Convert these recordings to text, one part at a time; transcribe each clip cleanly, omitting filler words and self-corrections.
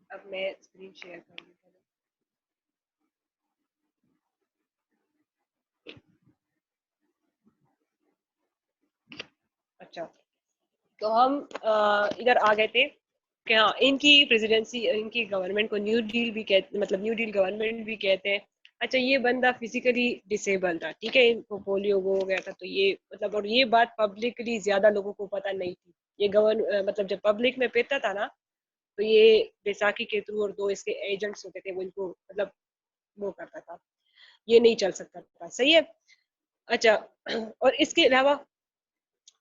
اب میں screen share کر دوں. اچھا تو ہم ادھر آ گئے تھے کہ ہاں ان کی پریزیڈنسی ان کی گورنمنٹ کو نیو ڈیل بھی کہتے مطلب نیو ڈیل گورنمنٹ بھی کہتے ہیں. اچھا یہ بندہ فزیکلی ڈسیبل تھا ٹھیک ہے ان کو پولیو ہو گیا تھا تو یہ مطلب اور یہ بات پبلکلی زیادہ لوگوں کو پتہ نہیں تھی. یہ مطلب جب پبلک میں پیتا تھا نا تو یہ بیساکھی کے تھرو اور دو اس کے ایجنٹس ہوتے تھے وہ ان کو مطلب وہ کرتا تھا. یہ نہیں چل سکتا تھا صحیح ہے. اچھا اور اس کے علاوہ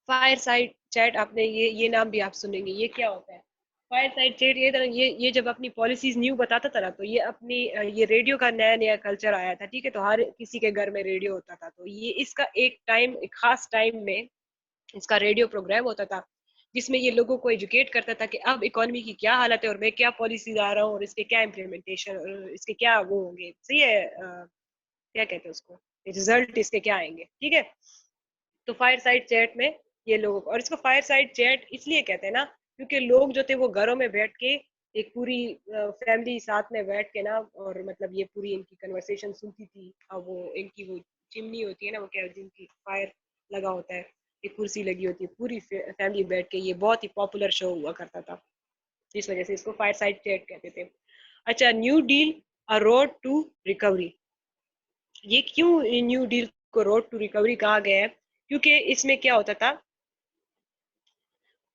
فائر سائڈ چیٹ آپ نے یہ نام بھی آپ سنیں گے. یہ کیا ہوتا ہے فائر سائڈ چیٹ؟ یہ جب اپنی پالیسیز نیو بتاتا تھا نا تو یہ اپنی یہ ریڈیو کا نیا نیا کلچر آیا تھا ٹھیک ہے. تو ہر کسی کے گھر میں ریڈیو ہوتا تھا تو یہ اس کا ایک خاص ٹائم میں اس کا ریڈیو پروگرام ہوتا تھا جس میں یہ لوگوں کو ایجوکیٹ کرتا تھا کہ اب اکانومی کی کیا حالت ہے اور میں کیا پالیسیز آ رہا ہوں اور اس کے کیا امپلیمنٹیشن اور اس کے کیا وہ ہوں گے. صحیح ہے کیا کہتے ہیں اس کو رزلٹ اس کے کیا آئیں گے ٹھیک ہے. تو فائر سائڈ چیٹ میں یہ لوگوں کو اور اس کو فائر سائڈ چیٹ اس لیے کہتے ہیں نا کیونکہ لوگ جو تھے وہ گھروں میں بیٹھ کے ایک پوری فیملی ساتھ میں بیٹھ کے نا اور مطلب یہ پوری ان کی کنورسیشن سنتی تھی. اور وہ ان کی وہ چمنی ہوتی ہے نا وہ کیا جن کی فائر لگا ہوتا ہے ایک کرسی لگی ہوتی ہے پوری فیملی بیٹھ کے. یہ بہت ہی پاپولر شو ہوا کرتا تھا اس وجہ سے اس کو فائر سائڈ چیٹ کہتے تھے. اچھا new deal a road to recovery. یہ کیوں نیو ڈیل کو روڈ ٹو ریکوری کہا گیا ہے کیونکہ اس میں کیا ہوتا تھا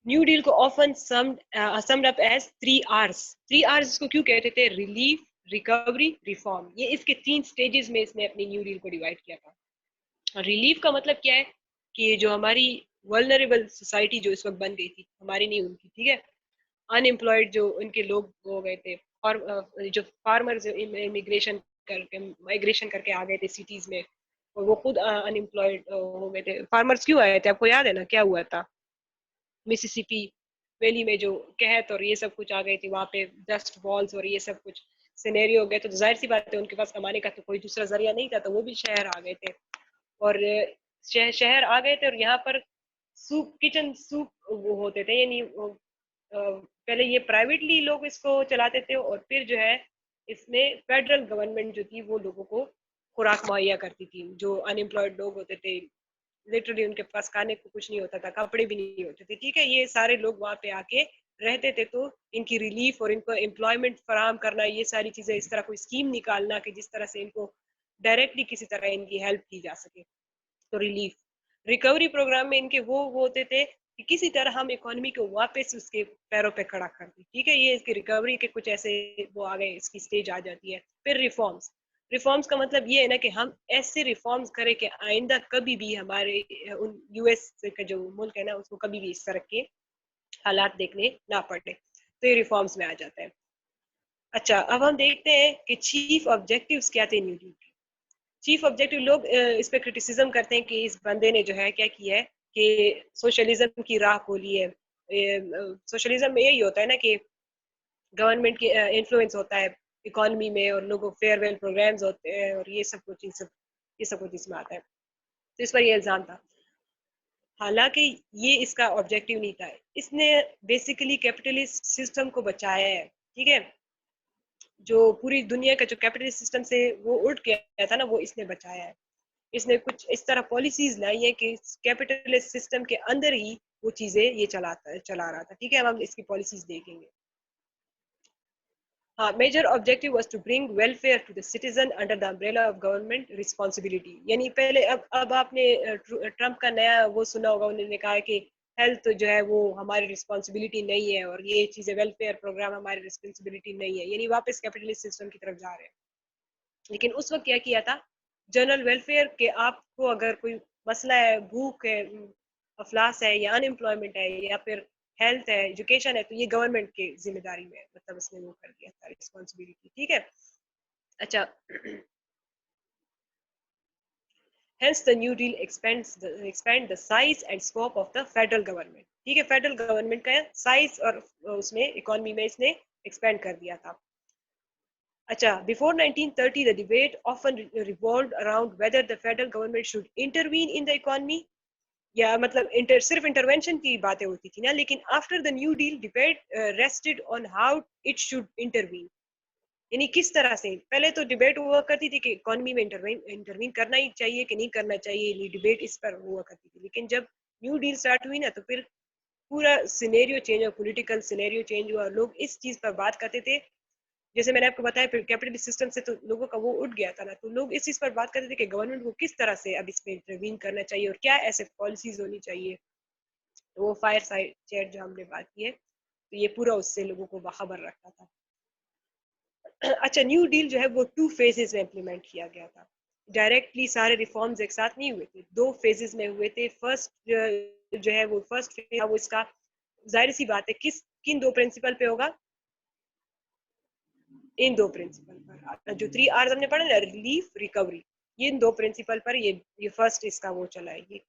نیو ڈیل کو often summed up as 3 Rs. 3 Rs کو کیوں کہتے تھے؟ Relief recovery reform. یہ اس کے 3 سٹیجز میں اس نے اپنی نیو ڈیل کو ڈیوائڈ کیا تھا. ریلیف کا مطلب کیا ہے کہ جو ہماری ولنریبل سوسائٹی جو اس وقت بن گئی تھی ہماری نہیں ان کی ٹھیک ہے ان امپلائڈ جو ان کے لوگ ہو گئے تھے اور جو فارمرز امیگریشن مائگریشن کر کے آ گئے تھے سٹیز میں اور وہ خود ان امپلائڈ ہو گئے تھے. فارمرز کیوں آئے تھے آپ کو یاد ہے نا کیا ہوا تھا؟ مسیسپی ویلی میں جو قحط اور یہ سب کچھ آ گئی تھی وہاں پہ ڈسٹ بالز اور یہ سب کچھ سینیری ہو گئے تو ظاہر سی بات ہے ان کے پاس کمانے کا تو کوئی دوسرا ذریعہ نہیں تھا تو وہ بھی شہر آ گئے تھے اور شہر آ گئے تھے اور یہاں پر سوپ کچن سوپ وہ ہوتے تھے یعنی پہلے یہ پرائیویٹلی لوگ اس کو چلاتے تھے اور پھر جو ہے اس میں فیڈرل گورنمنٹ جو تھی وہ لوگوں کو خوراک مہیا کرتی تھی. جو ان امپلائڈ لوگ ہوتے تھے لٹرلی ان کے پاس کھانے کو کچھ نہیں ہوتا تھا کپڑے بھی نہیں ہوتے تھے ٹھیک ہے. یہ سارے لوگ وہاں پہ آ کے رہتے تھے تو ان کی ریلیف اور ان کو امپلائمنٹ فراہم کرنا یہ ساری چیزیں اس طرح کوئی اسکیم نکالنا کہ جس طرح سے ان کو ڈائریکٹلی کسی طرح ان کی ہیلپ کی جا سکے. تو ریلیف ریکوری پروگرام میں ان کے وہ ہوتے تھے کہ کسی طرح ہم اکانومی کو واپس اس کے پیروں پہ کھڑا کر دیں ٹھیک ہے. یہ اس کی ریکوری کے کچھ ایسے وہ آ گئے اس کی سٹیج آ جاتی ہے. پھر ریفارمز کا مطلب یہ ہے نا کہ ہم ایسے ریفارمز کریں کہ آئندہ کبھی بھی ہمارے یو ایس کا جو ملک ہے نا اس کو کبھی بھی اس طرح کے حالات دیکھنے نہ پڑے. تو یہ ریفارمز میں آ جاتا ہے. اچھا اب ہم دیکھتے ہیں کہ چیف آبجیکٹیوز کیا تھے نیو ڈیل کے. چیف آبجیکٹیو لوگ اس پہ کرٹیسزم کرتے ہیں کہ اس بندے نے جو ہے کیا کیا ہے کہ سوشلزم کی راہ کھولی ہے. سوشلزم میں یہی ہوتا ہے نا کہ گورنمنٹ کی انفلوئنس ہوتا ہے اکانومی میں اور لوگوں فیئر ویل پروگرامز ہوتے ہیں اور یہ سب کچھ اس میں آتا ہے. تو اس پر یہ الزام تھا حالانکہ یہ اس کا آبجیکٹیو نہیں تھا. اس نے بیسیکلی کیپٹلسٹ سسٹم کو بچایا ہے ٹھیک ہے. جو پوری دنیا کا جو کیپٹلسٹ سسٹم سے وہ الٹ گیا تھا نا وہ اس نے بچایا ہے. اس نے کچھ اس طرح پالیسیز لائی ہیں کہ کیپٹلسٹ سسٹم کے اندر ہی وہ چیزیں یہ چلا رہا تھا ٹھیک ہے. ہم اس کی پالیسیز دیکھیں گے. Major objective was to bring welfare to the citizen under the umbrella of government responsibility. یعنی پہلے اب آپ نے ٹرمپ کا نیا وہ سنا ہوگا انہوں نے کہا کہ ہیلتھ جو ہے وہ ہماری رسپانسبلٹی نہیں ہے اور یہ چیزیں ویلفیئر پروگرام ہماری رسپانسبلٹی نہیں ہے. یعنی واپس کیپٹلسٹ سسٹم کی طرف جا رہے ہیں. لیکن اس وقت کیا کیا تھا جنرل ویلفیئر کہ آپ کو اگر کوئی مسئلہ ہے بھوک ہے افلاس ہے یا ان امپلائمنٹ ہے یا پھر ہیلتھ ہے ایجوکیشن ہے تو یہ گورنمنٹ کی ذمہ داری میں مطلب اس نے وہ کر دیا تھا رسپانسبلٹی ٹھیک ہے. اچھا hence the new deal expand the size and scope of the federal government ٹھیک ہے. فیڈرل گورنمنٹ کا سائز اور اس میں اکانومی میں اس نے ایکسپینڈ کر دیا تھا. اچھا before 1930 the debate often revolved around whether the federal government should intervene in the economy یا مطلب صرف انٹرونشن کی باتیں ہوتی تھی نا, لیکن after the new deal debate rested on how it should intervene, یعنی کس طرح سے. پہلے تو ڈبیٹ ہوا کرتی تھی کہ اکانومی میں انٹروین کرنا ہی چاہیے کہ نہیں کرنا چاہیے, یعنی ڈبیٹ اس پر ہوا کرتی تھی. لیکن جب نیو ڈیل اسٹارٹ ہوئی نا تو پھر پورا سینیریو چینج ہوا, پولیٹیکل سینیریو چینج ہوا, لوگ اس چیز پر بات کرتے تھے. جیسے میں نے آپ کو بتایا پھر کیپٹلسٹ سسٹم سے تو لوگوں کا وہ اٹھ گیا تھا نا, تو لوگ اس چیز پر بات کرتے تھے کہ گورنمنٹ کو کس طرح سے اب اس پہ انٹروین کرنا چاہیے اور کیا ایسے پالیسیز ہونی چاہیے. وہ فائر سائڈ چیٹ جو ہم نے بات کی ہے تو یہ پورا اس سے لوگوں کو باخبر رکھتا تھا. اچھا, نیو ڈیل جو ہے وہ 2 فیزز میں امپلیمنٹ کیا گیا تھا. ڈائریکٹلی سارے ریفارمز ایک ساتھ نہیں ہوئے تھے, 2 فیزز میں ہوئے تھے. فرسٹ جو ہے وہ فرسٹ فیز تھا, وہ اس کا ظاہر سی بات ہے کن 2 پرنسپل پہ ہوگا, ان 2 پرنسپل پر جو 3 آرز ہم نے پڑھا نا, ریلیف ریکوری, یہ ان 2 پرنسپل پر یہ فرسٹ اس کا وہ چلا ہے. یہ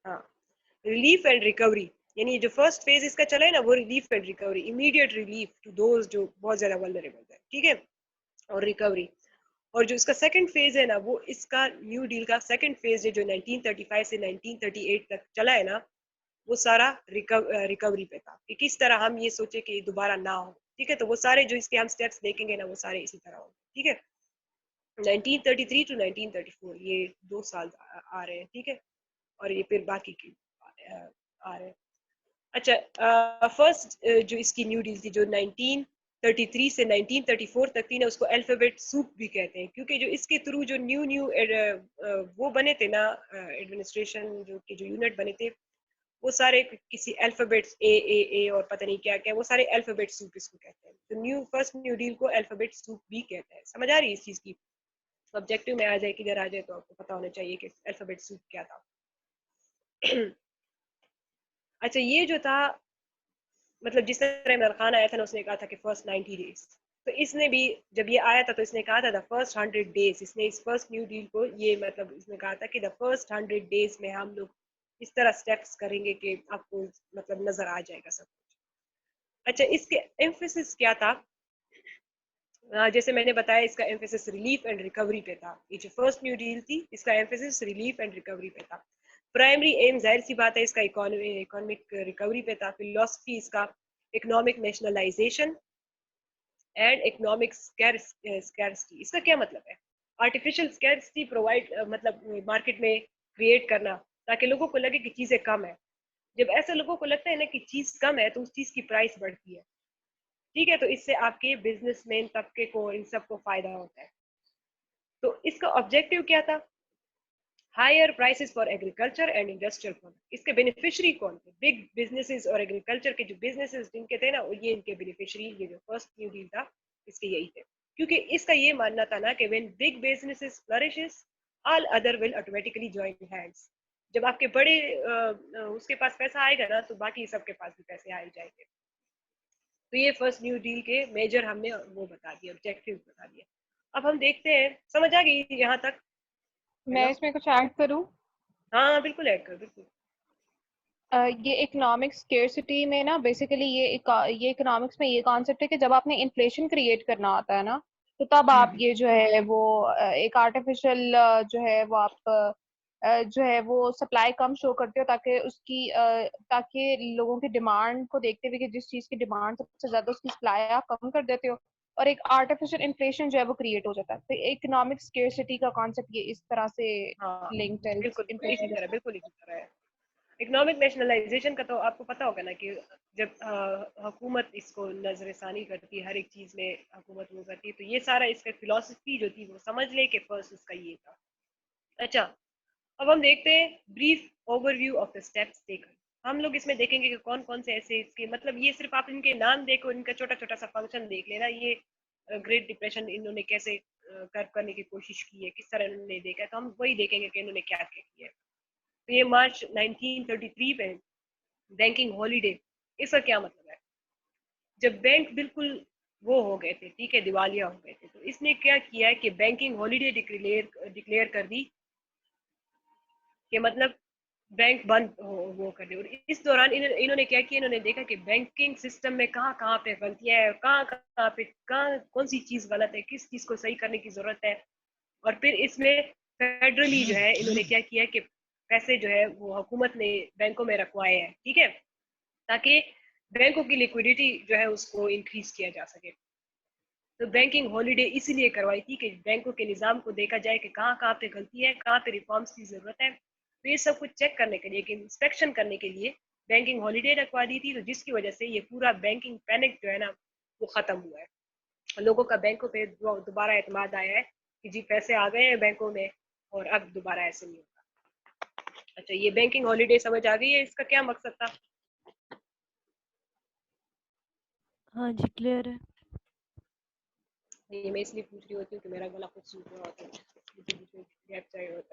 ہاں, ریلیف اینڈ ریکوری, یعنی جو فرسٹ فیز اس کا چلا ہے نا وہ relief and recovery, immediate relief to those جو بہت زیادہ ولنریبل ہے, ٹھیک ہے, اور ریکوری. اور جو اس کا سیکنڈ فیز ہے نا وہ اس کا نیو ڈیل کا سیکنڈ فیز ہے جو 1935 سے 1938 تک چلا ہے نا, وہ سارا ریکوری پہ تھا کہ کس طرح ہم یہ سوچے کہ دوبارہ نہ ہو. ٹھیک ہے, تو وہ سارے جو اس کے ہم سٹیپس دیکھیں گے نا وہ سارے اسی طرح ہوں. ٹھیک ہے, 1933 ٹو 1934 یہ 2 سال آ رہے ہیں. ٹھیک ہے, اور یہ پھر باقی کی آ رہے ہیں. اچھا, فرسٹ جو اس کی نیو ڈیل تھی جو 1933 سے 1934 تک تھی نا, اس کو الفابیٹ سوپ بھی کہتے ہیں, کیونکہ جو اس کے تھرو جو نیو وہ بنے تھے نا ایڈمنسٹریشن جو یونٹ بنے تھے, وہ سارے کسی الفابیٹس اے اور پتہ نہیں کیا کیا, وہ سارے الفابیٹ سوپ اس کو کہتے ہیں. تو فرسٹ نیو ڈیل کو الفابیٹ سوپ بھی کہتے ہیں. سمجھ آ رہی ہے اس چیز کی, آبجیکٹو میں آ جائے کدھر آ جائے تو آپ کو پتا ہونا چاہیے کہ الفابیٹ سوپ کیا تھا. اچھا, یہ جو تھا مطلب جس طرح عمران خان آیا تھا نا, اس نے کہا تھا کہ فرسٹ 90 ڈیز, تو اس نے بھی جب یہ آیا تھا تو اس نے کہا تھا دا فرسٹ 100 ڈیز, اس نے اس فرسٹ نیو ڈیل کو یہ مطلب اس نے کہا تھا کہ دا فرسٹ 100 ڈیز میں ہم لوگ اس طرح سٹیپس کریں گے کہ آپ کو مطلب نظر آ جائے گا سب کچھ. اچھا, اس کے ایمفیسس کیا تھا, جیسے میں نے بتایا اس کا ایمفیسس ریلیف اینڈ ریکوری پہ تھا. یہ جو فرسٹ نیو ڈیل تھی اس کا ایمفیسس ریلیف اینڈ ریکوری پہ تھا. پرائمری ایم ظاہر سی بات ہے اس کا اکانومک ریکوری پہ تھا. فلسفی اس کا economic nationalization and economic scarcity. اس کا کیا مطلب ہے, آرٹیفیشل اسکیرسٹی پرووائڈ مطلب مارکیٹ میں کریٹ کرنا تاکہ لوگوں کو لگے کہ چیزیں کم ہیں. جب ایسا لوگوں کو لگتا ہے نا کہ چیز کم ہے تو اس چیز کی پرائس بڑھتی ہے. ٹھیک ہے, تو اس سے آپ کے بزنس مین طبقے کو ان سب کو فائدہ ہوتا ہے. تو اس کا آبجیکٹو کیا تھا, higher prices for agriculture and industrial product. اس کے بینیفیشری کون تھے, بگ بزنسز اور ایگریکلچر کے جو بزنسز جن کے تھے نا, یہ ان کے بینیفیشری یہ جو فرسٹ نیو ڈیل تھا اس کے یہی تھے. کیونکہ اس کا یہ ماننا تھا نا کہ when big businesses flourishes all other will automatically join hands. جب آپ کے بڑے اس کے پاس پیسہ آئے گا نا تو باقی سب کے پاس بھی پیسے آئے جائیں گے. تو یہ فرسٹ نیو ڈیل کے میجر ہم نے وہ بتا دیا, آبجیکٹیو بتا دیا. اب ہم دیکھتے ہیں, سمجھ آ گئی یہاں تک؟ میں اس میں کچھ ایڈ کروں؟ ہاں بالکل ایڈ کر, بالکل. یہ اکنامک اسکیئرسٹی میں نا بیسیکلی یہ اکنامکس میں یہ کانسیپٹ ہے کہ جب آپ نے انفلیشن کریٹ کرنا آتا ہے نا تو تب آپ یہ جو ہے وہ ایک آرٹیفیشیل جو ہے وہ آپ جو ہے وہ سپلائی کم شو کرتے ہو تاکہ اس کی تاکہ لوگوں کی ڈیمانڈ کو دیکھتے ہوئے کہ جس چیز کی ڈیمانڈ سب سے زیادہ اس کی سپلائی آپ کم کر دیتے ہو, اور ایک آرٹیفیشیل انفلیشن جو ہے وہ کریٹ ہو جاتا ہے. تو اکنامک اسکیئرسٹی کا کانسیپٹ یہ اس طرح سے لنکڈ ہے بالکل اسی انفلیشن. طرح, بالکل اسی طرح ہے. اکنامک نیشنلائزیشن کا تو آپ کو پتا ہوگا نا کہ جب حکومت اس کو نظر ثانی کرتی ہے, ہر ایک چیز میں حکومت وہ کرتی ہے, تو یہ سارا اس کا فلسفی جو تھی وہ سمجھ لے کہ فرسٹ اس کا یہ تھا. اچھا, اب ہم دیکھتے ہیں brief overview of the steps taken. ہم لوگ اس میں دیکھیں گے کہ کون کون سے ایسے اس کے مطلب, یہ صرف آپ ان کے نام دیکھو, ان کا چھوٹا چھوٹا سا فنکشن دیکھ لینا. یہ گریٹ ڈپریشن انہوں نے کیسے کرنے کی کوشش کی ہے, کس طرح انہوں نے دیکھا, تو ہم وہی دیکھیں گے کہ انہوں نے کیا کیا ہے. تو یہ مارچ 1933 پہ بینکنگ ہالیڈے, اس کا کیا مطلب ہے, جب بینک بالکل وہ ہو گئے تھے, ٹھیک ہے, دیوالیہ ہو گئے تھے, تو اس نے کیا کیا ہے کہ بینکنگ ہالیڈے ڈکلیئر کر دی کہ مطلب بینک بند وہ کر دے. اور اس دوران انہوں نے کیا کیا, انہوں نے دیکھا کہ بینکنگ سسٹم میں کہاں کہاں پہ غلطیاں ہیں, کہاں پہ کون سی چیز غلط ہے, کس چیز کو صحیح کرنے کی ضرورت ہے. اور پھر اس میں فیڈرلی جو ہے انہوں نے کیا کیا کہ پیسے جو ہے وہ حکومت نے بینکوں میں رکھوائے ہیں، ٹھیک ہے، تاکہ بینکوں کی لیکوڈیٹی جو ہے اس کو انکریز کیا جا سکے. تو بینکنگ ہالیڈے اسی لیے کروائی تھی کہ بینکوں کے نظام کو دیکھا جائے کہ کہاں کہاں پہ غلطی ہے، کہاں پہ ریفارمس کی ضرورت ہے. تو یہ سب کچھ چیک کرنے کے لیے، کہ انسپیکشن کرنے کے لیے بینکنگ ہالیڈے رکھوا دی تھی، تو جس کی وجہ سے یہ پورا بینکنگ پینک جو ہے نا وہ ختم ہوا ہے. لوگوں کا بینکوں پہ دوبارہ اعتماد آیا ہے کہ جی پیسے آ گئے ہیں بینکوں میں اور اب دوبارہ ایسے نہیں ہوگا. اچھا، یہ بینکنگ ہالیڈے سمجھ آ گئی ہے، اس کا کیا مقصد تھا؟ ہاں جی کلیئر ہے. یہ میں اس لیے پوچھ رہی ہوتی ہوں کہ میرا گلا خود سوکھ رہا ہوتا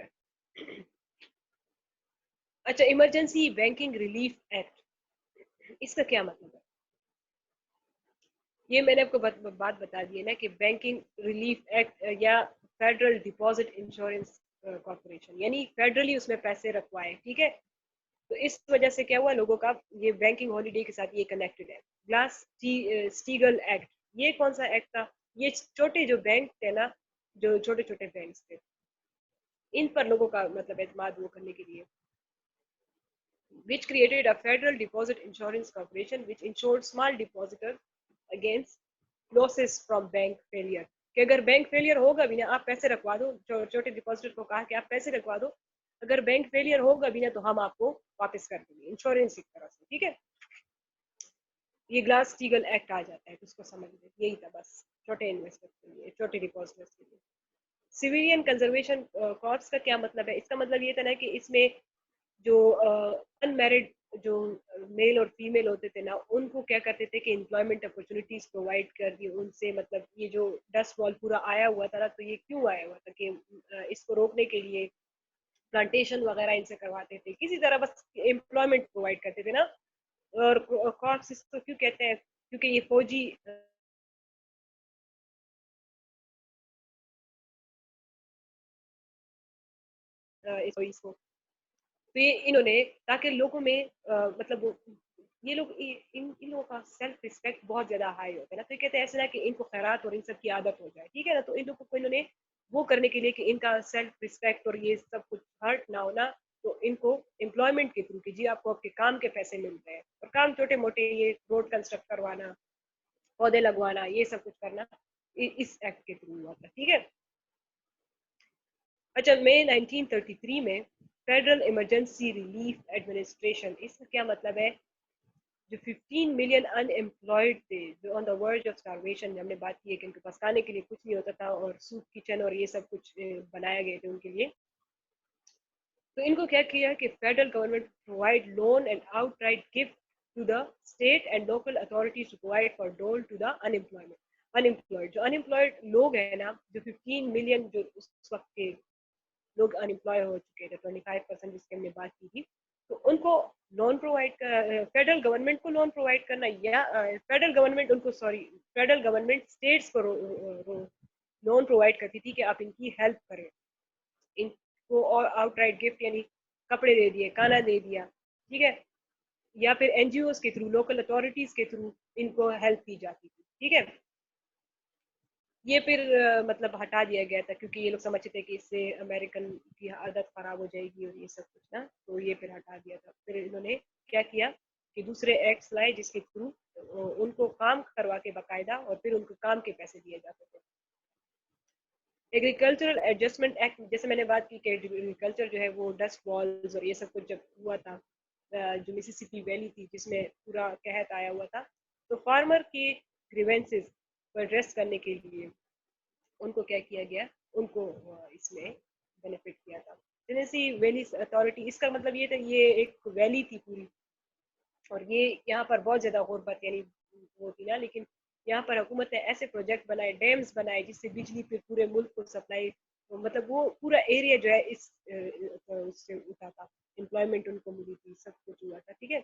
ہے. اچھا، ایمرجنسی بینکنگ ریلیف ایکٹ، اس کا کیا مطلب ہے؟ یہ میں نے آپ کو بات بتا دی ہے نا کہ بینکنگ ریلیف ایکٹ یا فیڈرل ڈپازٹ انشورنس کارپوریشن، یعنی فیڈرلی اس میں پیسے رکھوائے، ٹھیک ہے. تو اس وجہ سے کیا ہوا، لوگوں کا یہ بینکنگ ہالیڈے کے ساتھ یہ کنیکٹڈ ہے. گلاس اسٹیگل ایکٹ، یہ کون سا ایکٹ تھا؟ یہ چھوٹے جو بینک تھے نا، جو چھوٹے چھوٹے بینکس تھے، ان پر لوگوں کا مطلب اعتماد وہ کرنے کے لیے، which created a federal deposit insurance corporation which insured small depositor against losses from bank failure. کہ اگر بینک فیلئر ہوگا بھی نا، آپ پیسے رکھوا دو، چھوٹے ڈپازٹر کو کہا کہ آپ پیسے رکھوا دو، اگر بینک فیلئر ہوگا بھی نا تو ہم آپ کو واپس کر دیں گے انشورنس کی طرح سے، ٹھیک ہے. یہ گلاس اسٹیگل ایکٹ آ جاتا ہے، تو اس کو سمجھ لیں، یہی تھا بس چھوٹے انویسٹر کے لیے، چھوٹے ڈپازٹرس کے لیے. سویلین کنزرویشن کارپس کا کیا مطلب ہے؟ اس کا مطلب یہ تھا نا کہ اس میں جو ان میرڈ جو میل اور فیمیل ہوتے تھے نا، ان کو کیا کرتے تھے کہ امپلائمنٹ اپرچونیٹیز پرووائڈ کر دی ان سے. مطلب یہ جو ڈسٹ وال پورا آیا ہوا تھا نا، تو یہ کیوں آیا ہوا تھا کہ اس کو روکنے کے لیے پلانٹیشن وغیرہ ان سے کرواتے تھے، کسی طرح بس امپلائمنٹ پرووائڈ کرتے تھے نا. اور کارپس اس کو کیوں کہتے ہیں؟ کیونکہ یہ فوجی اس کو انہوں نے، تاکہ لوگوں میں مطلب یہ لوگ ان لوگوں کا سیلف رسپیکٹ بہت زیادہ ہائی ہوتا ہے نا، تو یہ کہتے ہیں ایسے نا کہ ان کو خیرات اور ان سب کی عادت ہو جائے، ٹھیک ہے نا. تو ان لوگوں کو انہوں نے وہ کرنے کے لیے کہ ان کا سیلف رسپیکٹ اور یہ سب کچھ ہرٹ نہ ہونا، تو ان کو امپلائمنٹ کے تھرو کہ جی آپ کو آپ کے کام کے پیسے مل رہے ہیں، اور کام چھوٹے موٹے یہ روڈ کنسٹرکٹ کروانا، پودے لگوانا، یہ سب کچھ کرنا اس ایکٹ کے تھرو ہوا تھا، ٹھیک ہے. اچھا، مئی 1933 میں فیڈرل ایمرجنسی ریلیف ایڈمنسٹریشن، اس کا کیا مطلب ہے؟ جو 15 ملین ان امپلائڈ تھے، جو آن دا ورج آف اسٹارویشن، ہم نے بات کی ہے کہ ان کے پاس کھانے کے لیے کچھ نہیں ہوتا تھا، اور سوپ کچن اور یہ سب کچھ بنایا گئے تھے ان کے لیے. تو ان کو کیا کیا کہ federal government provide loan and outright gift to the state and local authorities to provide for dole to the unemployed. جو انمپلائڈ لوگ ہیں نا، جو 15 ملین جو اس وقت کے لوگ انمپلائے ہو چکے تھے، 25% جس کی ہم نے بات کی تھی، تو ان کو لون پرووائڈ فیڈرل گورنمنٹ کو لون پرووائڈ کرنا، یا فیڈرل گورنمنٹ ان کو فیڈرل گورنمنٹ اسٹیٹس کو لون پرووائڈ کرتی تھی کہ آپ ان کی ہیلپ کریں. ان کو اور آؤٹ رائٹ گفٹ یعنی کپڑے دے دیے، کھانا دے دیا، ٹھیک ہے، یا پھر این جی اوز کے تھرو، لوکل اتھارٹیز کے تھرو ان کو ہیلپ کی جاتی تھی، ٹھیک ہے. یہ پھر مطلب ہٹا دیا گیا تھا، کیونکہ یہ لوگ سمجھتے تھے کہ اس سے امریکن کی عادت خراب ہو جائے گی اور یہ سب کچھ نا، تو یہ پھر ہٹا دیا تھا. پھر انہوں نے کیا کیا کہ دوسرے ایکٹس لائے جس کے تھرو ان کو کام کروا کے باقاعدہ، اور پھر ان کو کام کے پیسے دیے جاتے تھے. ایگریکلچرل ایڈجسٹمنٹ ایکٹ، جیسے میں نے بات کی کہ ایگریکلچر جو ہے وہ ڈسٹ والز اور یہ سب کچھ جب ہوا تھا، جو مسیسپی ویلی تھی جس میں پورا قحط آیا ہوا تھا، تو فارمر کی گریونسز کو ایڈریس کرنے کے لیے ان کو کیا کیا گیا، ان کو اس میں بینیفٹ کیا تھا. ٹینیسی ویلی اتھارٹی، اس کا مطلب یہ تھا یہ ایک ویلی تھی پوری، اور یہ یہاں پر بہت زیادہ غربت یعنی وہ تھی نا، لیکن یہاں پر حکومت نے ایسے پروجیکٹ بنائے، ڈیمز بنائے، جس سے بجلی پھر پورے ملک کو سپلائی، مطلب وہ پورا ایریا جو ہے اس سے اٹھا تھا، امپلائمنٹ ان کو ملی تھی، سب کچھ ہوا تھا، ٹھیک ہے.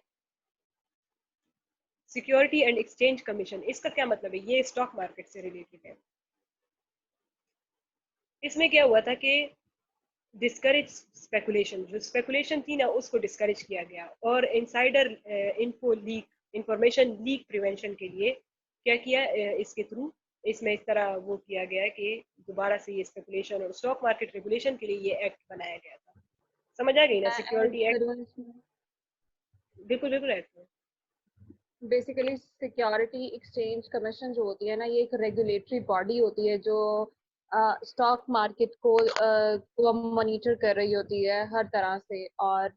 سیکیورٹی اینڈ ایکسچینج کمیشن، اس کا کیا مطلب ہے؟ یہ اسٹاک مارکیٹ سے ریلیٹڈ ہے. اس میں کیا ہوا تھا کہ ڈسکریج اسپیکولیشن، جو اسپیکولیشن تھی نا اس کو ڈسکریج کیا گیا، اور insider info leak, information leak prevention کے لیے کیا کیا اس کے تھرو، اس میں اس طرح وہ کیا گیا کہ دوبارہ سے یہ اسپیکولیشن اور اسٹاک مارکیٹ ریگولیشن کے لیے یہ ایکٹ بنایا گیا تھا. سمجھ آ گئی نا؟ Security act. بالکل بالکل act. Basically security exchange commission جو ہوتی ہے نا یہ ایک ریگولیٹری باڈی ہوتی ہے جو اسٹاک مارکیٹ کو مانیٹر کر رہی ہوتی ہے ہر طرح سے, اور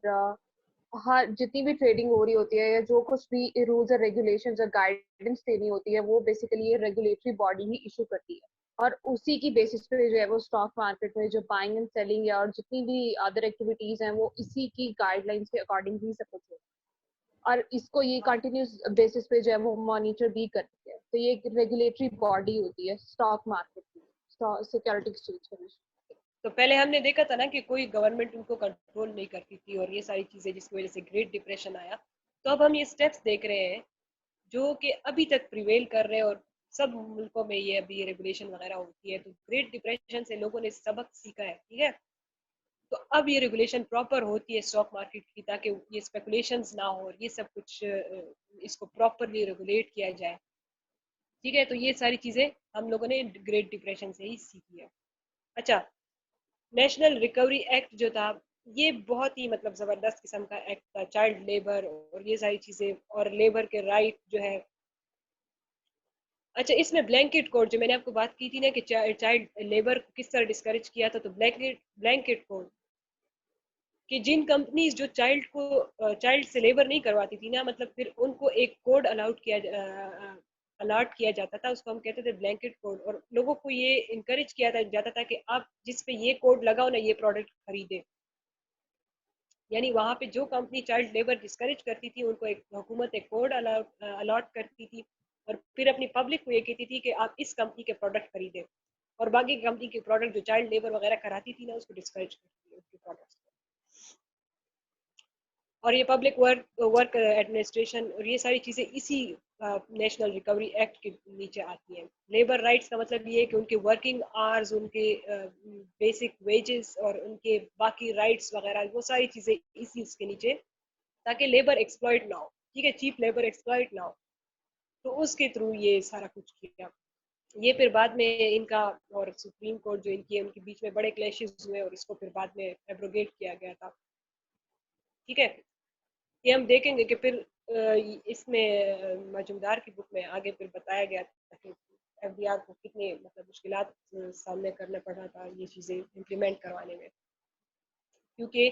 ہر جتنی بھی ٹریڈنگ ہو رہی ہوتی ہے یا جو کچھ بھی رولز اور ریگولیشنز اور گائیڈنس دینی ہوتی ہے وہ بیسیکلی یہ ریگولیٹری باڈی ہی ایشو کرتی ہے, اور اسی کی بیسس پہ جو ہے وہ اسٹاک مارکیٹ میں جو بائنگ اینڈ سیلنگ ہے اور جتنی بھی ادر ایکٹیویٹیز ہیں وہ اسی کی گائیڈ لائنس کے اکارڈنگ ہی سب کچھ ہوتا ہے, اور اس کو یہ کنٹینیوس بیسس پہ جو ہے وہ مانیٹر بھی کرتی ہے. تو یہ ایک ریگولیٹری باڈی ہوتی ہے اسٹاک مارکیٹ کی, سیکورٹی ایکسچینج کمیشن. تو پہلے ہم نے دیکھا تھا نا کہ کوئی گورنمنٹ ان کو کنٹرول نہیں کرتی تھی اور یہ ساری چیزیں جس کی وجہ سے گریٹ ڈپریشن آیا. تو اب ہم یہ اسٹیپس دیکھ رہے ہیں جو کہ ابھی تک پریویل کر رہے ہیں اور سب ملکوں میں یہ ابھی ریگولیشن وغیرہ ہوتی ہے. تو گریٹ ڈپریشن سے لوگوں نے سبق سیکھا ہے, ٹھیک ہے. تو اب یہ ریگولیشن پراپر ہوتی ہے اسٹاک مارکیٹ کی تاکہ یہ اسپیکولیشنز نہ ہو اور یہ سب کچھ اس کو پراپرلی ریگولیٹ کیا جائے, ٹھیک ہے. تو یہ ساری چیزیں ہم لوگوں نے گریٹ ڈپریشن سے ہی سیکھی ہے. اچھا, نیشنل ریکوری ایکٹ جو تھا یہ بہت ہی مطلب زبردست قسم کا ایکٹ تھا. چائلڈ لیبر اور یہ ساری چیزیں اور لیبر کے رائٹ جو ہے. اچھا, اس میں بلینکٹ کوڈ جو میں نے آپ کو بات کی تھی نا کہ چائلڈ لیبر کو کس طرح ڈسکریج کیا تھا, تو بلینکٹ کوڈ کہ جن کمپنیز جو چائلڈ سے لیبر نہیں کرواتی تھی نا, مطلب پھر ان کو ایک کوڈ الاٹ کیا جاتا تھا, اس کو ہم کہتے تھے بلینکٹ کوڈ. اور لوگوں کو یہ انکریج کیا جاتا تھا کہ آپ جس پہ یہ کوڈ لگاؤ نا یہ پروڈکٹ خریدے. یعنی وہاں پہ جو کمپنی چائلڈ لیبر ڈسکریج کرتی تھی ان کو ایک حکومت ایک کوڈ الاٹ کرتی تھی اور پھر اپنی پبلک کو یہ کہتی تھی کہ آپ اس کمپنی کے پروڈکٹ خریدیں, اور باقی کمپنی کے پروڈکٹ جو چائلڈ لیبر وغیرہ کراتی تھی نا اس کو ڈسکریج کرتی تھی اس کے پروڈکٹس. اور یہ پبلک ورک ایڈمنسٹریشن اور یہ ساری چیزیں اسی نیشنل ریکوری ایکٹ کے نیچے آتی ہیں. لیبر رائٹس کا مطلب یہ ہے کہ ان کے ورکنگ آورز, ان کے بیسک ویجز اور ان کے باقی رائٹس وغیرہ وہ ساری چیزیں اسی اس کے نیچے, تاکہ لیبر ایکسپلائٹ نہ ہو, ٹھیک ہے, چیپ لیبر ایکسپلائٹ نہ ہو. تو اس کے تھرو یہ سارا کچھ کیا. یہ پھر بعد میں ان کا اور سپریم کورٹ جو ان کی ان کے بیچ میں بڑے کلیشز ہوئے اور اس کو پھر بعد میں ایبروگیٹ کیا گیا تھا, ٹھیک ہے. یہ ہم دیکھیں گے کہ پھر اس میں مجمدار کی بک میں آگے پھر بتایا گیا تھا کہ ایف ڈی آر کو کتنے مطلب مشکلات سامنے کرنا پڑا تھا یہ چیزیں امپلیمنٹ کروانے میں, کیونکہ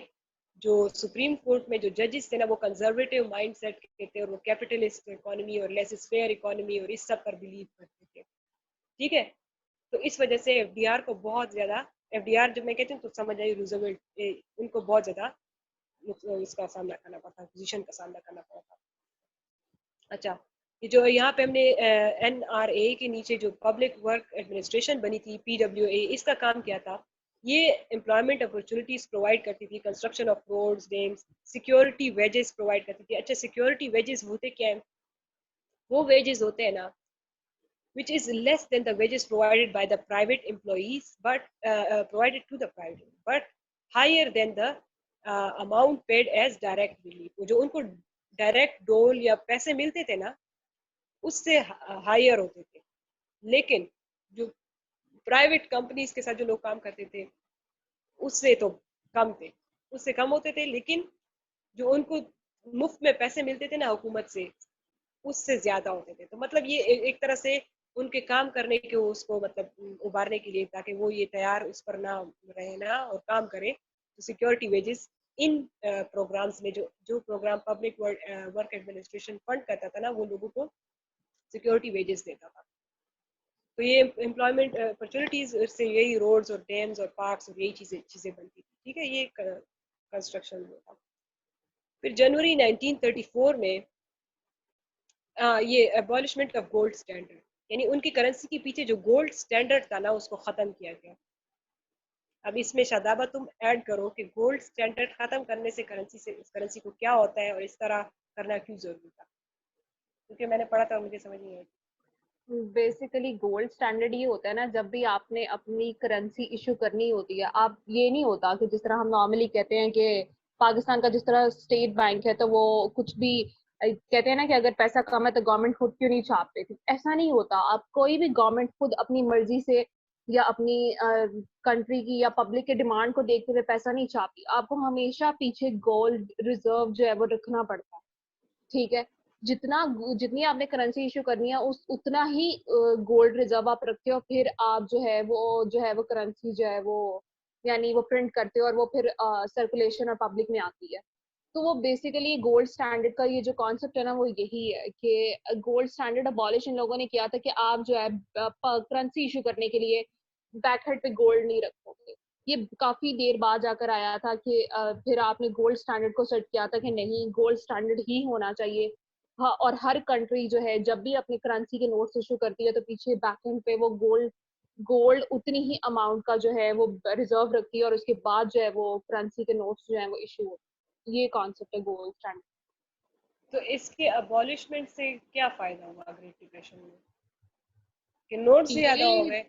جو سپریم کورٹ میں جو ججز تھے نا وہ کنزرویٹو مائنڈ سیٹ کے تھے اور وہ کیپٹلسٹ اکانومی اور لیسس فیئر اکانومی اور اس سب پر بلیو کرتے تھے, ٹھیک ہے. تو اس وجہ سے ایف ڈی آر کو بہت زیادہ, ایف ڈی آر جب میں کہتی ہوں تو سمجھ آئی روزویلٹ, ان کو بہت زیادہ اس کا سامنا کرنا پڑتا, پوزیشن کا سامنا کرنا پڑتا. اچھا, یہ جو یہاں پہ ہم نے این آر اے کے نیچے جو پبلک ورک ایڈمنسٹریشن بنی تھی پی ڈبلیو اے, اس کا کام کیا تھا, یہ امپلائمنٹ اپرچونیٹیز پرووائڈ کرتی تھی, construction of roads, dams, security wages provide کرتی تھی. اچھا, سیکیورٹی ویجز ہوتے کیا ہیں؟ وہ ویجز ہوتے ہیں نا which is less than the wages provided by the private employees but provided to the private but higher than the amount paid as direct relief. جو ان کو ڈائریکٹ ڈول یا پیسے ملتے تھے نا اس سے ہائر ہوتے تھے, لیکن جو پرائیویٹ کمپنیز کے ساتھ جو لوگ کام کرتے تھے اس سے تو کم تھے, اس سے کم ہوتے تھے, لیکن جو ان کو مفت میں پیسے ملتے تھے نا حکومت سے اس سے زیادہ ہوتے تھے. تو مطلب یہ ایک طرح سے ان کے کام کرنے کے اس کو مطلب ابھارنے کے لیے تاکہ وہ یہ تیار اس پر نہ رہنا اور کام کرے, تو سیکیورٹی ویجز ان پروگرامز میں جو programme public work administration fund کرتا تھا نا وہ لوگوں کو سیکیورٹی ویجز دیتا تھا. تو یہ امپلائمنٹ اپرچونیٹیز سے یہی روڈز اور ڈیمز اور پارکس اور یہی چیزیں بنتی تھی, ٹھیک ہے. یہ کنسٹرکشن تھا. پھر جنوری 1934 میں یہ ایبولشمنٹ آف گولڈ اسٹینڈرڈ, یعنی ان کی کرنسی کے پیچھے جو گولڈ اسٹینڈرڈ تھا نا اس کو ختم کیا گیا. اب اس میں شادابہ تم ایڈ کرو کہ گولڈ اسٹینڈرڈ ختم کرنے سے کرنسی کو کیا ہوتا ہے اور اس طرح کرنا کیوں ضروری تھا, کیونکہ میں نے پڑھا تھا مجھے سمجھ نہیں آئی. بیسیکلی گولڈ اسٹینڈرڈ یہ ہوتا ہے نا جب بھی آپ نے اپنی کرنسی ایشو کرنی ہوتی ہے, آپ یہ نہیں ہوتا کہ جس طرح ہم نارملی کہتے ہیں کہ پاکستان کا جس طرح اسٹیٹ بینک ہے تو وہ کچھ بھی کہتے ہیں نا کہ اگر پیسہ کم ہے تو گورنمنٹ خود کیوں نہیں چھاپتے تھے, ایسا نہیں ہوتا. آپ کوئی بھی گورنمنٹ خود اپنی مرضی سے یا اپنی کنٹری کی یا پبلک کے ڈیمانڈ کو دیکھتے ہوئے پیسہ نہیں چھاپتی. آپ کو ہمیشہ پیچھے گولڈ ریزرو جو ہے وہ رکھنا پڑتا ہے. ٹھیک ہے, جتنی آپ نے کرنسی ایشو کرنی ہے اتنا ہی گولڈ ریزرو آپ رکھتے ہو, پھر آپ جو ہے وہ کرنسی جو ہے وہ یعنی وہ پرنٹ کرتے ہو اور وہ پھر سرکولیشن اور پبلک میں آتی ہے. تو وہ بیسیکلی گولڈ اسٹینڈرڈ کا یہ جو کانسیپٹ ہے نا وہ یہی ہے کہ گولڈ اسٹینڈرڈ ابالش ان لوگوں نے کیا تھا کہ آپ جو ہے کرنسی ایشو کرنے کے لیے بیک ہیڈ پہ گولڈ نہیں رکھو گے. یہ کافی دیر بعد جا کر آیا تھا کہ پھر آپ نے گولڈ اسٹینڈرڈ کو سیٹ کیا تھا کہ نہیں گولڈ اسٹینڈرڈ ہی ہونا چاہیے. ہاں, اور ہر کنٹری جو ہے جب بھی اپنی کرنسی کے نوٹس ایشو کرتی ہے تو پیچھے بیک اینڈ پہ وہ گولڈ اتنی ہی اماؤنٹ کا جو ہے وہ ریزرو رکھتی ہے اور اس کے بعد جو ہے وہ کرنسی کے نوٹس جو ہیں وہ ایشو ہوتے. یہ کانسیپٹ ہے گولڈ اسٹینڈرڈ. تو اس کے ابالشمنٹ سے کیا فائدہ ہوا گریٹ ڈپریشن میں کہ نوٹ زیادہ ہو گئے؟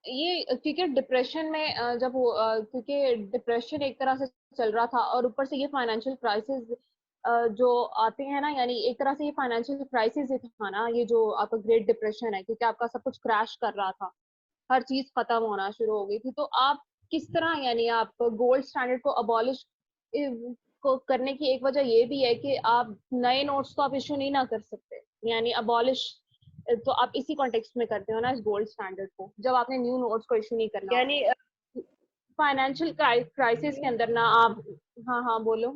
یہ کیونکہ ڈپریشن میں جب کیونکہ ڈپریشن ایک طرح سے چل رہا تھا اور اوپر سے یہ فائنینشیل کرائسس جو آتے ہیں نا, یعنی ایک طرح سے یہ فائنینشیل کرائسس ہی تھا نا یہ جو آپ کا گریٹ ڈپریشن ہے, کیونکہ آپ کا سب کچھ کریش کر رہا تھا, ہر چیز ختم ہونا شروع ہو گئی تھی. تو آپ کس طرح یعنی آپ گولڈ اسٹینڈرڈ کو ابالش کو کرنے کی ایک وجہ یہ بھی ہے کہ آپ نئے نوٹس تو آپ ایشو نہیں نہ کر سکتے, یعنی ابالش تو آپ اسی کانٹیکسٹ میں کرتے ہو نا اس گولڈ اسٹینڈرڈ کو, جب آپ نے نیو نوٹس کو ایشو نہیں کرنا یعنی فائنینشیل کرائسس کے اندر نا آپ. ہاں بولو.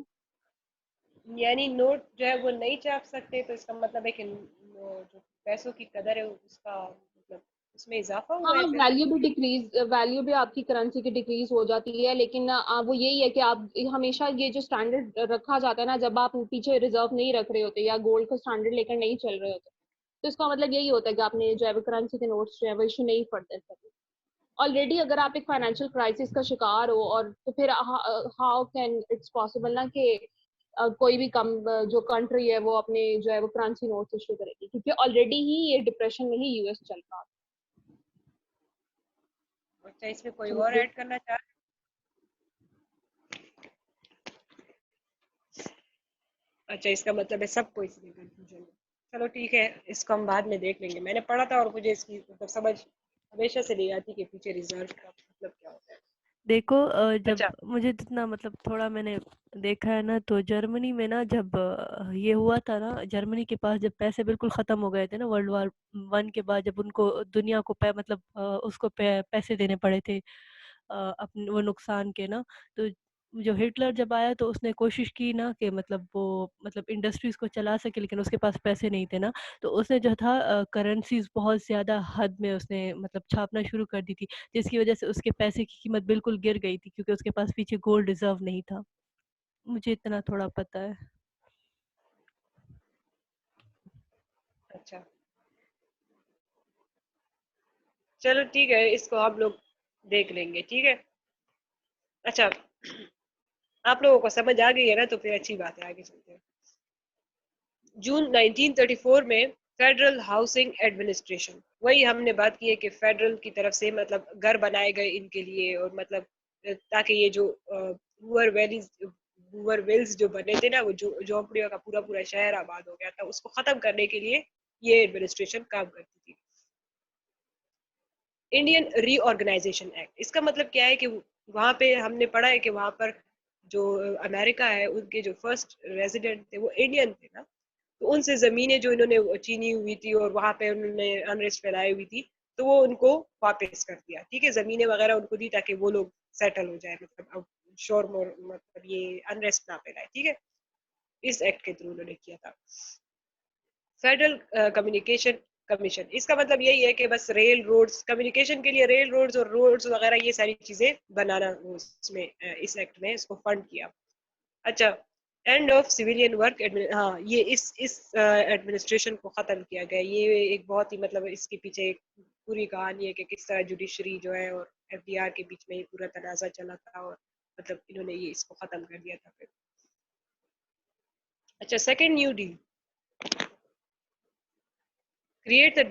یعنی نوٹ جو ہے وہ نہیں چھاپ سکتے, تو اس کا مطلب ہے کہ جو پیسوں کی قدر ہے اس کا مطلب اس میں اضافہ ہوا ہے ہاں, پھر. ویلیو بھی آپ کی کرنسی کی ڈیکریز ہو جاتی ہے, لیکن وہ یہی ہے کہ آپ ہمیشہ یہ جو اسٹینڈرڈ رکھا جاتا ہے نا جب آپ پیچھے ریزرو نہیں رکھ رہے ہوتے یا گولڈ کو اسٹینڈرڈ لے کر نہیں چل رہے ہوتے, تو اس کا مطلب یہی ہوتا ہے کہ آپ نے جو ہے کرنسی کے نوٹس جو ہے وہ ایشو نہیں پڑتے. آلریڈی اگر آپ ایک فائنینشیل کرائسس کا شکار ہو اور تو پھر ہاؤ کین اٹس پاسبل نا کہ کوئی بھی جو کنٹری ہے وہ اپنے جو ہے وہ کرنسی نوٹس ایشو کرے گی, کیونکہ آلریڈی ہی یہ ڈپریشن میں ہی US چل رہا. اچھا, اس میں کوئی اور ایڈ کرنا چاہ رہے؟ اچھا, اس کا مطلب ہے سب کو اس میں کنفیوژن ہے. چلو ٹھیک ہے, اس کو ہم بعد میں دیکھ لیں گے. میں نے پڑھا تھا اور مجھے اس کی مطلب سمجھ ہمیشہ سے نہیں آتی کہ پیچھے ریزرو کا مطلب کیا ہوتا ہے. دیکھو جب اچھا, مجھے جتنا مطلب تھوڑا میں نے دیکھا ہے نا, تو جرمنی میں نا جب یہ ہوا تھا نا, جرمنی کے پاس جب پیسے بالکل ختم ہو گئے تھے نا World War I کے بعد, جب ان کو دنیا کو مطلب اس کو پیسے دینے پڑے تھے اپنے وہ نقصان کے نا, تو جو ہٹلر جب آیا تو اس نے کوشش کی نا کہ مطلب وہ مطلب انڈسٹریز کو چلا سکے, لیکن اس کے پاس پیسے نہیں تھے نا, تو اس نے جو تھا کرنسیز بہت زیادہ حد میں اس نے مطلب چھاپنا شروع کر دی تھی, جس کی وجہ سے اس کے پیسے کی قیمت بالکل گر گئی تھی, کیونکہ اس کے پاس پیچھے گولڈ ریزرو نہیں تھا. مجھے اتنا تھوڑا پتہ ہے. اچھا چلو ٹھیک ہے, اس کو آپ لوگ دیکھ لیں گے. ٹھیک ہے, اچھا آپ لوگوں کو سمجھ آ گئی ہے نا, تو پھر اچھی بات ہے, آگے چلتے ہیں. جون 1934 میں فیڈرل ہاؤسنگ ایڈمنسٹریشن, وہی ہم نے بات کی ہے کہ فیڈرل کی طرف سے مطلب گھر بنائے گئے ان کے لیے, اور مطلب تاکہ یہ جو بوور ویلز جو بنے تھے نا, وہ جھونپڑیوں کا پورا شہر آباد ہو گیا تھا, اس کو ختم کرنے کے لیے یہ ایڈمنسٹریشن کام کرتی تھی. انڈین ری آرگنائزیشن ایکٹ, اس کا مطلب کیا ہے کہ وہاں پہ ہم نے پڑھا ہے کہ وہاں پر جو امریکہ ہے ان کے جو فرسٹ ریزیڈنٹ تھے وہ انڈین تھے نا, تو ان سے زمینیں جو انہوں نے چینی ہوئی تھی اور وہاں پہ انہوں نے انریسٹ پھیلائی ہوئی تھی, تو وہ ان کو واپس کر دیا. ٹھیک ہے, زمینیں وغیرہ ان کو دی تاکہ وہ لوگ سیٹل ہو جائے, مطلب اب شور مور مطلب یہ انریسٹ نہ پھیلائے. ٹھیک ہے, اس ایکٹ کے تھرو انہوں نے کیا تھا. فیڈرل کمیونیکیشن کمیشن, اس کا مطلب یہی ہے کہ بس ریل روڈز کمیونیکیشن کے لیے ریل روڈز اور روڈز وغیرہ یہ ساری چیزیں بنانا, اس میں اس ایکٹ میں اس کو فنڈ کیا. اچھا, اینڈ آف سویلین ورک, ہاں یہ اس ایڈمنسٹریشن کو ختم کیا گیا. یہ ایک بہت ہی مطلب اس کے پیچھے ایک پوری کہانی ہے کہ کس طرح جوڈیشری جو ہے اور FDR کے بیچ میں یہ پورا تنازع چلا تھا, اور مطلب انہوں نے یہ اس کو ختم کر دیا تھا پھر. اچھا, second new deal create the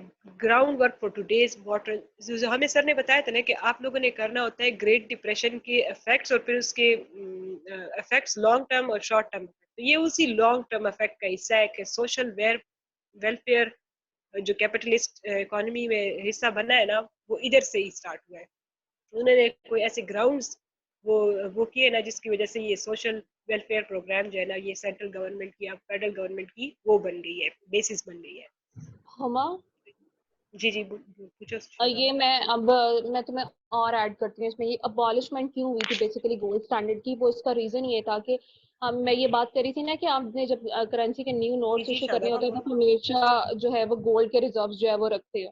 groundwork for today's water. ہمیں سر نے بتایا تھا نا کہ آپ لوگوں نے کرنا ہوتا ہے گریٹ ڈپریشن کے افیکٹس اور پھر اس کے افیکٹس لانگ ٹرم اور شارٹ ٹرم. یہ اسی لانگ ٹرم افیکٹ کا حصہ ہے کہ سوشل ویلفیئر جو کیپٹلسٹ اکانومی میں حصہ بنا ہے نا, وہ ادھر سے ہی اسٹارٹ ہوا ہے. انہوں نے کوئی ایسے گراؤنڈس وہ کیے نا جس کی وجہ سے یہ سوشل ویلفیئر پروگرام جو ہے نا یہ سینٹرل گورنمنٹ کی یا فیڈرل گورنمنٹ کی وہ بن گئی ہے, بیسس بن گئی ہے. ہما جی جی پوچھو. یہ میں تمہیں اور ایڈ کرتی ہوں اس میں, یہ ابالشمنٹ کیوں ہوئی تھی بیسیکلی گولڈ اسٹینڈرڈ کی, وہ اس کا ریزن یہ تھا کہ میں یہ بات کری تھی نا کہ آپ نے جب کرنسی کے نیو نوٹس ایشو کرنے ہوتے ہیں تو ہمیشہ جو ہے وہ گولڈ کے ریزروز جو ہے وہ رکھتے ہو,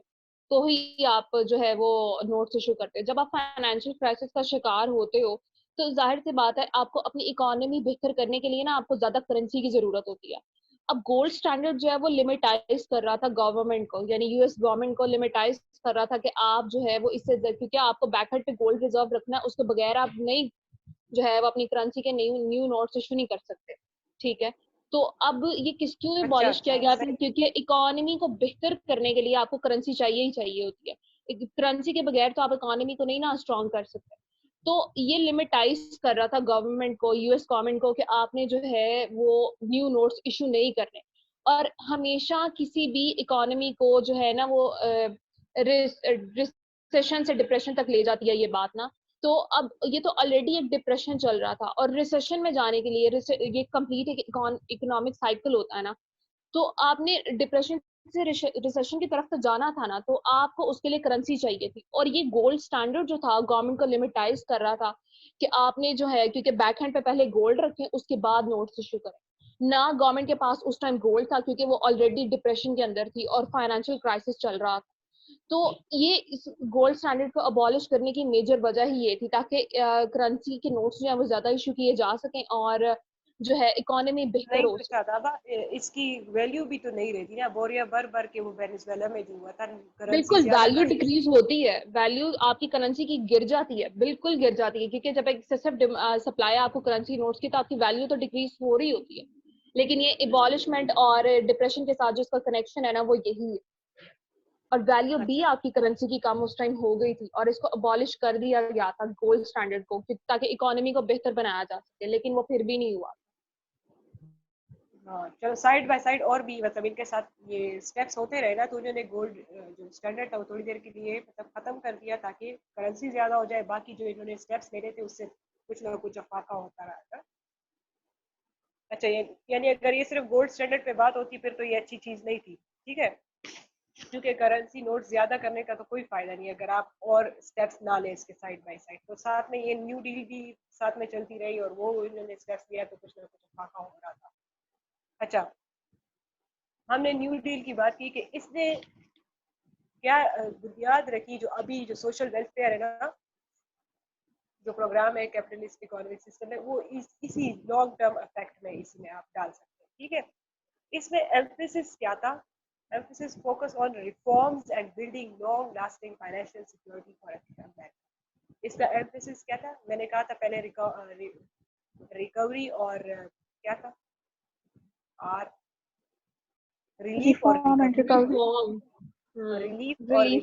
تو ہی آپ جو ہے وہ نوٹس ایشو کرتے ہیں. جب آپ فائنینشیل کرائسس کا شکار ہوتے ہو تو ظاہر سی بات ہے آپ کو اپنی اکانومی بہتر کرنے کے لیے نا آپ کو زیادہ کرنسی کی ضرورت ہوتی ہے. اب گولڈ اسٹینڈرڈ جو ہے وہ لمیٹائز کر رہا تھا گورنمنٹ کو, یعنی یو ایس گورنمنٹ کو لمیٹائز کر رہا تھا کہ آپ جو ہے وہ اس سے, کیونکہ آپ کو بیک ہینڈ پہ گولڈ ریزرو رکھنا ہے, اس کے بغیر آپ نہیں جو ہے وہ اپنی کرنسی کے نیو نوٹس ایشو نہیں کر سکتے. ٹھیک ہے, تو اب یہ کیوں ایبالش کیا گیا تھا, کیونکہ اکانومی کو بہتر کرنے کے لیے آپ کو کرنسی چاہیے ہی چاہیے ہوتی ہے. کرنسی کے بغیر تو آپ اکانومی کو نہیں نا اسٹرانگ کر سکتے. تو یہ لمیٹائز کر رہا تھا گورنمنٹ کو, یو ایس گورنمنٹ کو, کہ آپ نے جو ہے وہ نیو نوٹس ایشو نہیں کرنے. اور ہمیشہ کسی بھی اکانومی کو جو ہے نا وہ ریسیشن سے ڈپریشن تک لے جاتی ہے یہ بات نا. تو اب یہ تو آلریڈی ایک ڈپریشن چل رہا تھا, اور ریسیشن میں جانے کے لیے یہ کمپلیٹ ایک اکنامک سائیکل ہوتا ہے نا, تو آپ نے ڈپریشن سے ریسیشن کی طرف تو جانا تھا نا, تو آپ کو اس کے لیے کرنسی چاہیے تھی. اور یہ گولڈ اسٹینڈرڈ جو تھا گورنمنٹ کو لمیٹائز کر رہا تھا کہ آپ نے جو ہے کیونکہ بیک ہینڈ پہ پہلے گولڈ رکھیں اس کے بعد نوٹس ایشو کریں. نہ گورنمنٹ کے پاس اس ٹائم گولڈ تھا کیونکہ وہ آلریڈی ڈپریشن کے اندر تھی اور فائنینشیل کرائسس چل رہا تھا. تو یہ گولڈ اسٹینڈرڈ کو ابالش کرنے کی میجر وجہ ہی یہ تھی تاکہ کرنسی کے نوٹس جو ہیں وہ زیادہ ایشو کیے جا سکیں اور جو ہے اکانومی بہتر ہو سکے. اس کی ویلیو بھی تو نہیں رہتی نا, بوریا بر کے وہ وینیزویلا میں جو ہوا تھا بالکل ویلیو ڈکریز ہوتی ہے, ویلیو آپ کی کرنسی کی گر جاتی ہے, بالکل گر جاتی ہے, کیونکہ جب ایکسیسو سپلائی آپ کو کرنسی نوٹس کی تو آپ کی ویلیو تو ڈکریز ہو رہی ہوتی ہے. لیکن یہ ایبالشمنٹ اور ڈپریشن کے ساتھ جو اس کا کنیکشن ہے نا وہ یہی ہے. اور ویلیو بھی آپ کی کرنسی کی کم اس ٹائم ہو گئی تھی اور اس کو ابالش کر دیا گیا تھا گولڈ اسٹینڈرڈ کو تاکہ اکانومی کو بہتر بنایا جا سکے, لیکن وہ پھر بھی نہیں ہوا. ہاں چلو سائڈ بائی سائڈ اور بھی مطلب ان کے ساتھ یہ اسٹیپس ہوتے رہے نا, تو انہوں نے گولڈ جو اسٹینڈرڈ تھا وہ تھوڑی دیر کے لیے مطلب ختم کر دیا تاکہ کرنسی زیادہ ہو جائے. باقی جو انہوں نے اسٹیپس لے رہے تھے اس سے کچھ نہ کچھ افاقہ ہوتا رہا تھا. اچھا یعنی اگر یہ صرف گولڈ اسٹینڈرڈ پہ بات ہوتی پھر تو یہ اچھی چیز نہیں تھی. ٹھیک ہے, کیونکہ کرنسی نوٹ زیادہ کرنے کا تو کوئی فائدہ نہیں اگر آپ اور اسٹیپس نہ لیں اس کے سائڈ بائی سائڈ. تو ساتھ میں یہ نیو ڈیل بھی ساتھ میں چلتی رہی اور وہ انہوں نے اسٹیپس لیا تو کچھ نہ کچھ افاقہ ہو رہا تھا. اچھا, ہم نے نیو ڈیل کی بات کی کہ اس نے کیا بنیاد رکھی, جو ابھی جو سوشل ویلفیئر ہے نا, جو پروگرام ہے کیپٹلسٹ اکانومک سسٹم ہے, وہ اسی لانگ ٹرم افیکٹ میں اس میں آپ ڈال سکتے ہیں. ٹھیک ہے, اس میں ایمفیسس کیا تھا, emphasis focus on reforms and building long lasting financial security for Africa. اس کا ایمفیسس کیا تھا, میں نے کہا تھا پہلے ریکوری اور کیا تھا ریلیف اور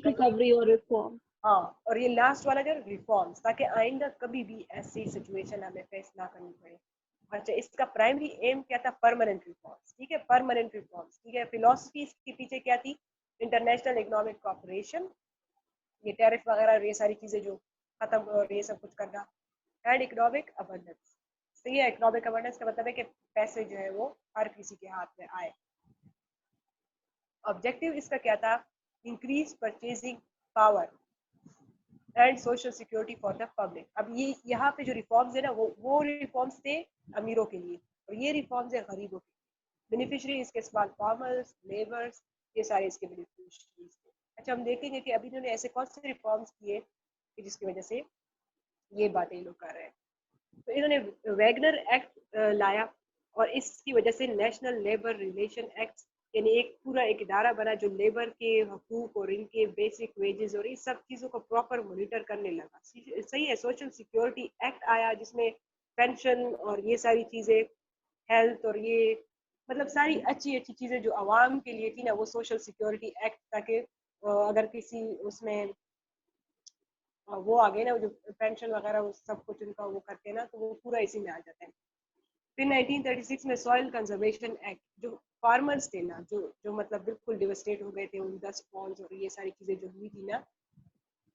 ریکوری اور ریفارم. ہاں, اور یہ لاسٹ والا جو ریفارمز, تاکہ آئندہ کبھی بھی ایسی سچویشن ہمیں فیس نہ کرنی پڑے. اچھا, اس کا پرائمری ایم کیا تھا, پرماننٹ ریفارمز. ٹھیک ہے, پرماننٹ ریفارمز. ٹھیک ہے, فلاسفی اس کے پیچھے کیا تھی, انٹرنیشنل اکنامک کوآپریشن, یہ ٹیرف وغیرہ یہ ساری چیزیں جو ختم اور یہ سب کچھ کرنا, اینڈ اکنامک ابنڈنس. صحیح ہے, اکنامک ابنڈنس کا مطلب ہے کہ پیسے جو ہے وہ ہر کسی کے ہاتھ میں آئے. آبجیکٹو اس کا کیا تھا, increase purchasing power and social security for the public. اب یہ یہاں پہ جو ریفارمز ہے نا وہ ریفارمز تھے امیروں کے لیے, اور یہ ریفارمز ہے غریبوں کے لیے. بینیفیشری اس کے اسمال فارمرز, لیبرز, یہ سارے اس کے بینیفیشریز تھے. اچھا, ہم دیکھیں گے کہ ابھی انہوں نے ایسے کون سے ریفارمز کیے کہ جس کی وجہ سے یہ باتیں لوگ کر رہے ہیں. تو انہوں نے ویگنر ایکٹ لایا, اور اس کی وجہ سے نیشنل لیبر ریلیشن ایکٹ, یعنی ایک پورا ایک ادارہ بنا جو لیبر کے حقوق اور ان کے بیسک ویجز اور اس سب چیزوں کو پراپر مانیٹر کرنے لگا. صحیح ہے, سوشل سیکورٹی ایکٹ آیا جس میں پینشن اور یہ ساری چیزیں, ہیلتھ اور یہ مطلب ساری اچھی اچھی چیزیں جو عوام کے لیے تھی نا, وہ سوشل سیکورٹی ایکٹ, تاکہ اگر کسی اس میں وہ آ گئے نا جو پینشن وغیرہ وہ سب کچھ ان کا وہ کرتے ہیں نا, تو وہ پورا اسی میں آ جاتا ہے. پھر 1936 میں سوئل کنزرویشن ایکٹ, جو فارمرز تھے نا جو مطلب بالکل ڈیوسٹیٹ ہو گئے تھے, ان ڈسٹ فالز اور یہ ساری چیزیں جو ہوئی تھی نا,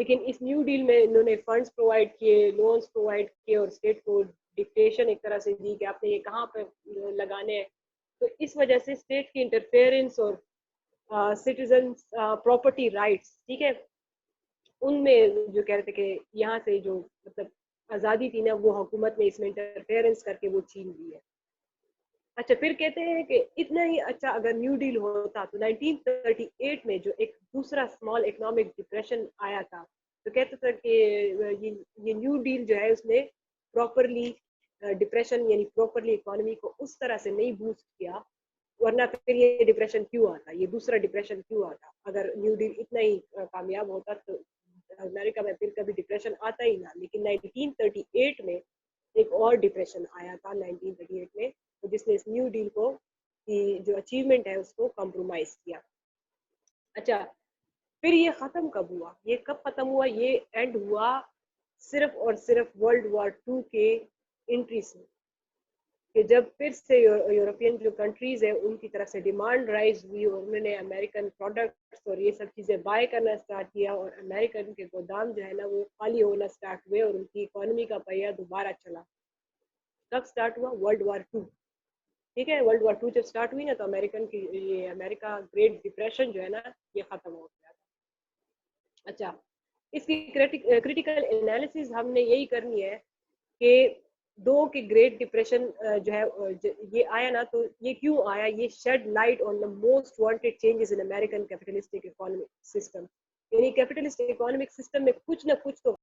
لیکن اس نیو ڈیل میں انہوں نے فنڈس پرووائڈ کیے, لونس پرووائڈ کیے, اور اسٹیٹ کو ڈکٹیشن ایک طرح سے دی کہ آپ نے یہ کہاں پہ لگانے ہیں. تو اس وجہ سے اسٹیٹ کی انٹرفیئرنس اور سٹیزنس پراپرٹی رائٹس, ٹھیک ہے, ان میں جو کہہ رہے تھے کہ یہاں سے جو مطلب آزادی تھی نا, وہ حکومت نے اس میں انٹرفیئرنس کر کے وہ چھین لی ہے. اچھا, پھر کہتے ہیں کہ اتنا ہی اچھا اگر نیو ڈیل ہوتا تو 1938 میں جو ایک دوسرا اسمال اکنامک ڈپریشن آیا تھا, تو کہتے تھے کہ یہ نیو ڈیل جو ہے اس نے پراپرلی ڈپریشن یعنی پراپرلی اکانومی کو اس طرح سے نہیں بوسٹ کیا, ورنہ پھر یہ ڈپریشن کیوں آتا, یہ دوسرا ڈپریشن کیوں آتا اگر نیو ڈیل اتنا ہی کامیاب ہوتا, تو امریکہ میں پھر کبھی ڈپریشن آتا ہی نہ. لیکن 1938 میں ایک اور ڈپریشن آیا تھا 1938 میں, جس نے اس نیو ڈیل کو کی جو اچیومنٹ ہے اس کو کمپرومائز کیا. اچھا, پھر یہ ختم کب ہوا, یہ کب ختم ہوا, یہ اینڈ ہوا صرف اور صرف ورلڈ وار 2 کے انٹری سے, کہ جب پھر سے یورپین جو کنٹریز ہیں ان کی طرف سے ڈیمانڈ رائز ہوئی, اور انہوں نے امریکن پروڈکٹس اور یہ سب چیزیں بائی کرنا اسٹارٹ کیا, اور امریکن کے گودام جو ہے نا وہ خالی ہونا اسٹارٹ ہوئے, اور ان کی اکانومی کا پہیہ دوبارہ چلا. کب اسٹارٹ ہوا, ورلڈ وار 2, ٹھیک ہے. ورلڈ وار 2 جب اسٹارٹ ہوئی نا, تو امریکن کی یہ امریکہ گریٹ ڈپریشن جو ہے نا یہ ختم ہو گیا تھا. اچھا, اس کی کریٹیکل انالیسز ہم نے یہی کرنی ہے کہ دو کے گریٹ ڈپریشن جو ہے یہ آیا نا, تو یہ کیوں آیا, یہ shade light on the most wanted changes in American capitalistic economic system. یعنی کیپٹلسٹ اکانومک سسٹم میں کچھ نہ کچھ تو